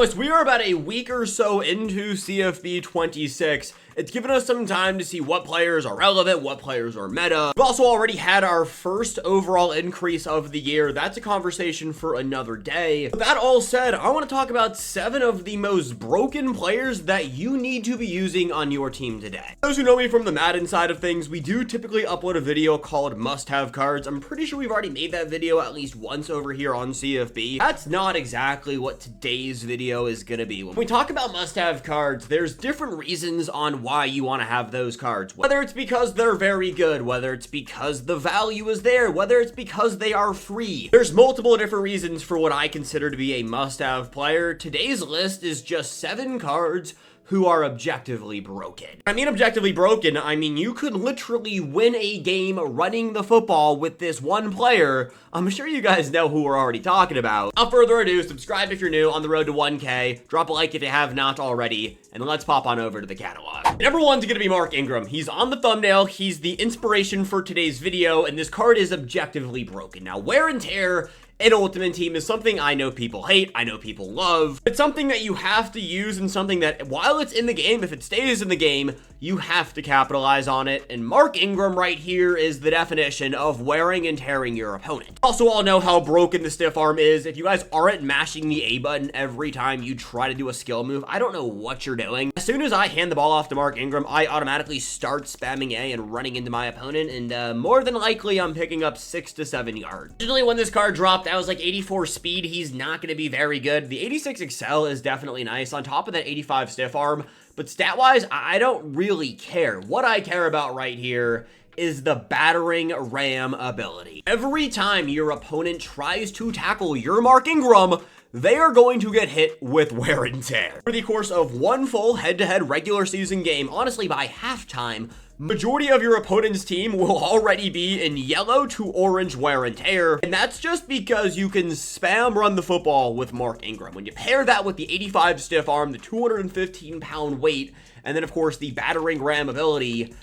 We are about a week or so into CFB 26. It's given us some time to see what players are relevant, what players are meta. We've also already had our first overall increase of the year. That's a conversation for another day. With that all said, I want to talk about 7 of the most broken players that you need to be using on your team today. Those who know me from the Madden side of things, we do typically upload a video called must-have cards. I'm pretty sure we've already made that video at least once over here on CFB. That's not exactly what today's video is going to be. When we talk about must-have cards, there's different reasons on why you want to have those cards. Whether it's because they're very good, whether it's because the value is there, whether it's because they are free. There's multiple different reasons for what I consider to be a must-have player. Today's list is just 7 cards who are objectively broken. I mean objectively broken, I mean you could literally win a game running the football with this one player. I'm sure you guys know who we're already talking about. Without further ado, subscribe if you're new on the road to 1K, drop a like if you have not already, and let's pop on over to the catalog. Number 1's gonna be Mark Ingram. He's on the thumbnail, he's the inspiration for today's video, and this card is objectively broken. Now, wear and tear in Ultimate Team is something I know people hate, I know people love. It's something that you have to use and something that, while it's in the game, if it stays in the game, you have to capitalize on it. And Mark Ingram right here is the definition of wearing and tearing your opponent. Also, all know how broken the stiff arm is. If you guys aren't mashing the A button every time you try to do a skill move, I don't know what you're doing. As soon as I hand the ball off to Mark Ingram, I automatically start spamming A and running into my opponent, and more than likely, I'm picking up 6 to 7 yards. Originally, when this card dropped, I was like 84 speed. He's not going to be very good. The 86 Excel is definitely nice on top of that 85 stiff arm, but stat-wise, I don't really care. What I care about right here is the battering ram ability. Every time your opponent tries to tackle your Mark Ingram, they are going to get hit with wear and tear. Over the course of one full head-to-head regular season game, honestly by halftime, majority of your opponent's team will already be in yellow to orange wear and tear, and that's just because you can spam run the football with Mark Ingram. When you pair that with the 85 stiff arm, the 215-pound weight, and then of course the battering ram ability,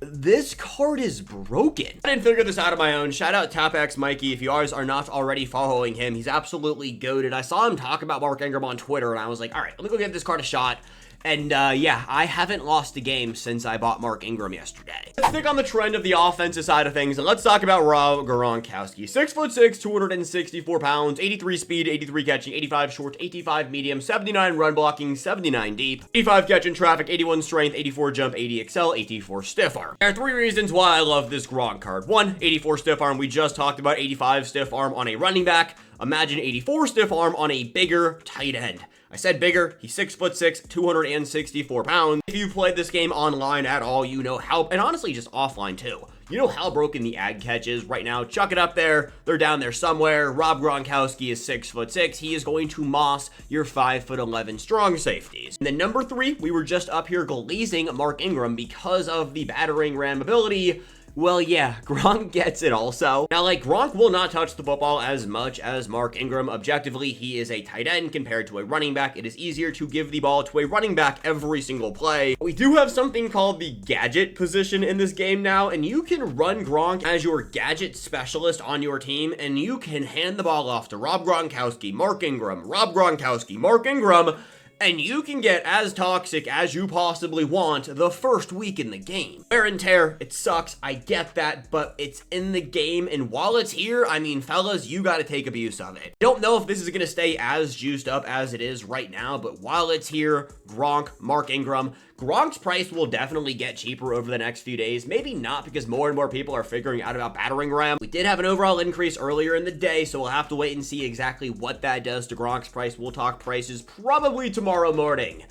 this card is broken. I didn't figure this out on my own. Shout out TapX Mikey. If you guys are not already following him, he's absolutely goated. I saw him talk about Mark Ingram on Twitter, and I was like, all right, let me go give this card a shot. And yeah, I haven't lost a game since I bought Mark Ingram yesterday. Let's stick on the trend of the offensive side of things, and let's talk about Gronkowski. 6'6", 264 pounds, 83 speed, 83 catching, 85 short, 85 medium, 79 run blocking, 79 deep, 85 catch in traffic, 81 strength, 84 jump, 80 excel, 84 stiff arm. There are 3 reasons why I love this Gronk card. 1, 84 stiff arm. We just talked about 85 stiff arm on a running back. Imagine 84 stiff arm on a bigger tight end. I said bigger, he's 6'6", 264 pounds. If you've played this game online at all, you know how, and honestly just offline too, you know how broken the ag catch is right now. Chuck it up there, they're down there somewhere. Rob Gronkowski is 6'6", he is going to moss your 5'11" strong safeties. And then number 3, we were just up here glazing Mark Ingram because of the battering ram ability. Well, yeah, Gronk gets it also. Now, like, Gronk will not touch the football as much as Mark Ingram. Objectively, he is a tight end compared to a running back. It is easier to give the ball to a running back every single play. We do have something called the gadget position in this game now, and you can run Gronk as your gadget specialist on your team, and you can hand the ball off to Rob Gronkowski, Mark Ingram, Rob Gronkowski, Mark Ingram, and you can get as toxic as you possibly want the first week in the game. Wear and tear, it sucks, I get that, but it's in the game, and while it's here, I mean, fellas, you gotta take abuse of it. Don't know if this is gonna stay as juiced up as it is right now, but while it's here, Gronk, Mark Ingram, Gronk's price will definitely get cheaper over the next few days. Maybe not, because more and more people are figuring out about battering ram. We did have an overall increase earlier in the day, so we'll have to wait and see exactly what that does to Gronk's price. We'll talk prices probably tomorrow morning.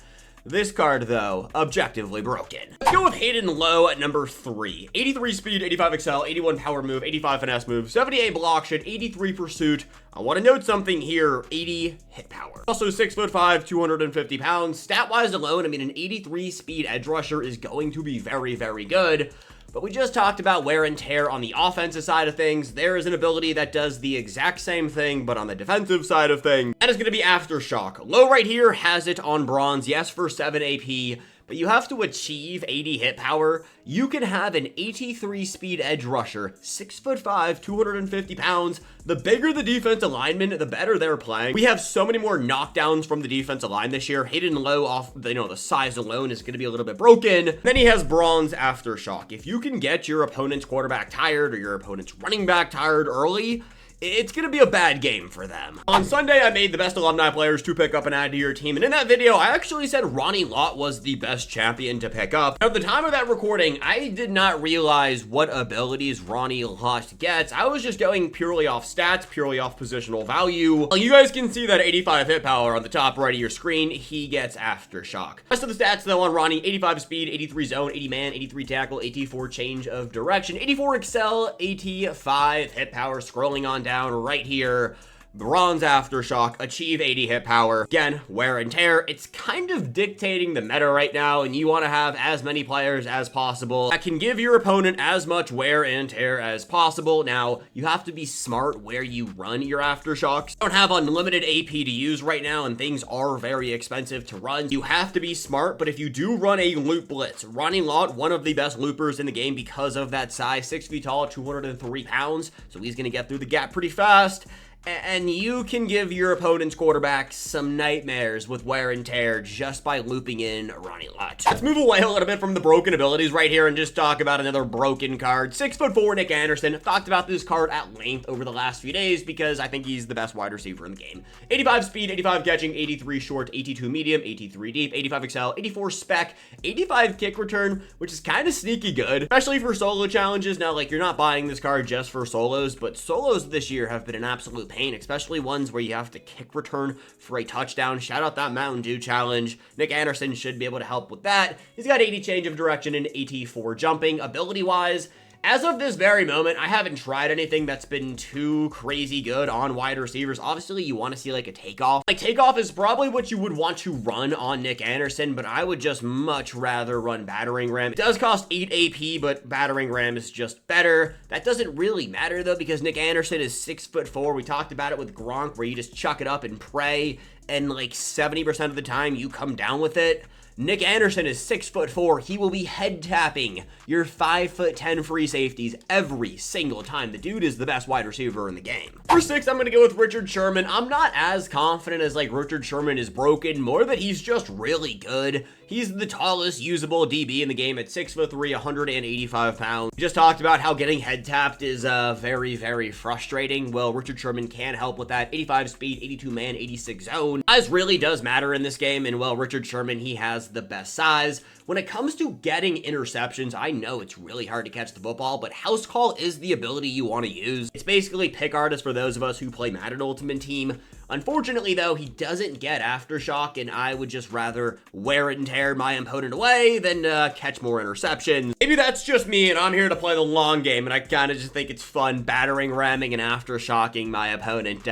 This card, though, objectively broken. Let's go with Hayden Low at number 3. 83 speed, 85 excel, 81 power move, 85 finesse move, 78 block shot, 83 pursuit. I want to note something here, 80 hit power. Also 6'5", 250 pounds. Stat-wise alone, I mean, an 83 speed edge rusher is going to be very, very good. But we just talked about wear and tear on the offensive side of things. There is an ability that does the exact same thing, but on the defensive side of things. That is going to be Aftershock. Low right here has it on bronze, yes, for 7 AP. but you have to achieve 80 hit power. You can have an 83 speed edge rusher, 6'5", 250 pounds. The bigger the defensive lineman, the better they're playing. We have so many more knockdowns from the defensive line this year. Hayden Low off, the size alone is going to be a little bit broken. Then he has bronze aftershock. If you can get your opponent's quarterback tired or your opponent's running back tired early, it's going to be a bad game for them. On Sunday, I made the best alumni players to pick up and add to your team. And in that video, I actually said Ronnie Lott was the best champion to pick up. At the time of that recording, I did not realize what abilities Ronnie Lott gets. I was just going purely off stats, purely off positional value. Well, you guys can see that 85 hit power on the top right of your screen. He gets aftershock. Rest of the stats though on Ronnie: 85 speed, 83 zone, 80 man, 83 tackle, 84 change of direction, 84 excel, 85 hit power. Scrolling on down right here, bronze aftershock, achieve 80 hit power. Again, wear and tear. It's kind of dictating the meta right now, and you want to have as many players as possible that can give your opponent as much wear and tear as possible. Now, you have to be smart where you run your aftershocks. You don't have unlimited AP to use right now, and things are very expensive to run. You have to be smart, but if you do run a loop blitz, Ronnie Lott, one of the best loopers in the game because of that size, 6 feet tall, 203 pounds, so he's going to get through the gap pretty fast. And you can give your opponent's quarterback some nightmares with wear and tear just by looping in Ronnie Lott. Let's move away a little bit from the broken abilities right here and just talk about another broken card. 6'4" Nick Anderson. I've talked about this card at length over the last few days because I think he's the best wide receiver in the game. 85 speed, 85 catching, 83 short, 82 medium, 83 deep, 85 excel, 84 spec, 85 kick return, which is kind of sneaky good, especially for solo challenges. Now, like, you're not buying this card just for solos, but solos this year have been an absolute pain, especially ones where you have to kick return for a touchdown. Shout out that Mountain Dew challenge. Nick Anderson should be able to help with that. He's got 80 change of direction and 84 jumping. Ability wise, as of this very moment, I haven't tried anything that's been too crazy good on wide receivers. Obviously, you want to see like a takeoff. Like, takeoff is probably what you would want to run on Nick Anderson, but I would just much rather run battering ram. It does cost 8 AP, but battering ram is just better. That doesn't really matter though, because Nick Anderson is 6'4". We talked about it with Gronk, where you just chuck it up and pray, and like 70% of the time you come down with it. Nick Anderson is 6'4". He will be head tapping your 5'10" free safeties every single time. The dude is the best wide receiver in the game. For 6, I'm going to go with Richard Sherman. I'm not as confident as like Richard Sherman is broken, more that he's just really good. He's the tallest usable DB in the game at 6'3", 185 pounds. We just talked about how getting head tapped is very, very frustrating. Well, Richard Sherman can help with that. 85 speed, 82 man, 86 zone. Size really does matter in this game, and well, Richard Sherman, he has the best size. When it comes to getting interceptions, I know it's really hard to catch the football, but house call is the ability you want to use. It's basically pick artist for those of us who play Madden Ultimate Team. Unfortunately, though, he doesn't get aftershock, and I would just rather wear it and tear my opponent away than catch more interceptions. Maybe that's just me, and I'm here to play the long game, and I kind of just think it's fun battering, ramming, and aftershocking my opponent.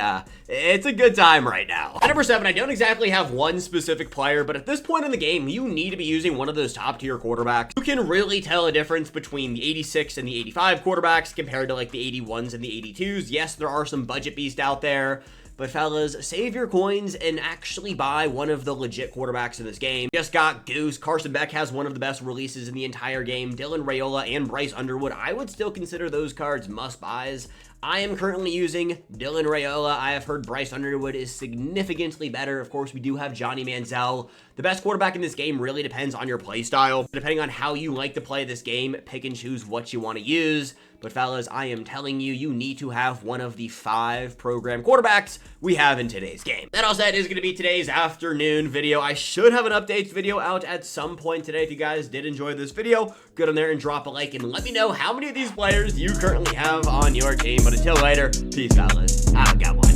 It's a good time right now. At number 7, I don't exactly have one specific player, but at this point in the game, you need to be using one of those top-tier quarterbacks. You can really tell a difference between the 86 and the 85 quarterbacks compared to like the 81s and the 82s. Yes, there are some budget beasts out there, but fellas, save your coins and actually buy one of the legit quarterbacks in this game. Just got Goose. Carson Beck has one of the best releases in the entire game. Dylan Raiola and Bryce Underwood, I would still consider those cards must-buys. I am currently using Dylan Raiola. I have heard Bryce Underwood is significantly better. Of course, we do have Johnny Manziel. The best quarterback in this game really depends on your play style. Depending on how you like to play this game, pick and choose what you want to use. But fellas, I am telling you, you need to have one of the 5 program quarterbacks we have in today's game. That all said is going to be today's afternoon video. I should have an updates video out at some point today. If you guys did enjoy this video, go on there and drop a like and let me know how many of these players you currently have on your team. But until later, peace fellas. I've got one.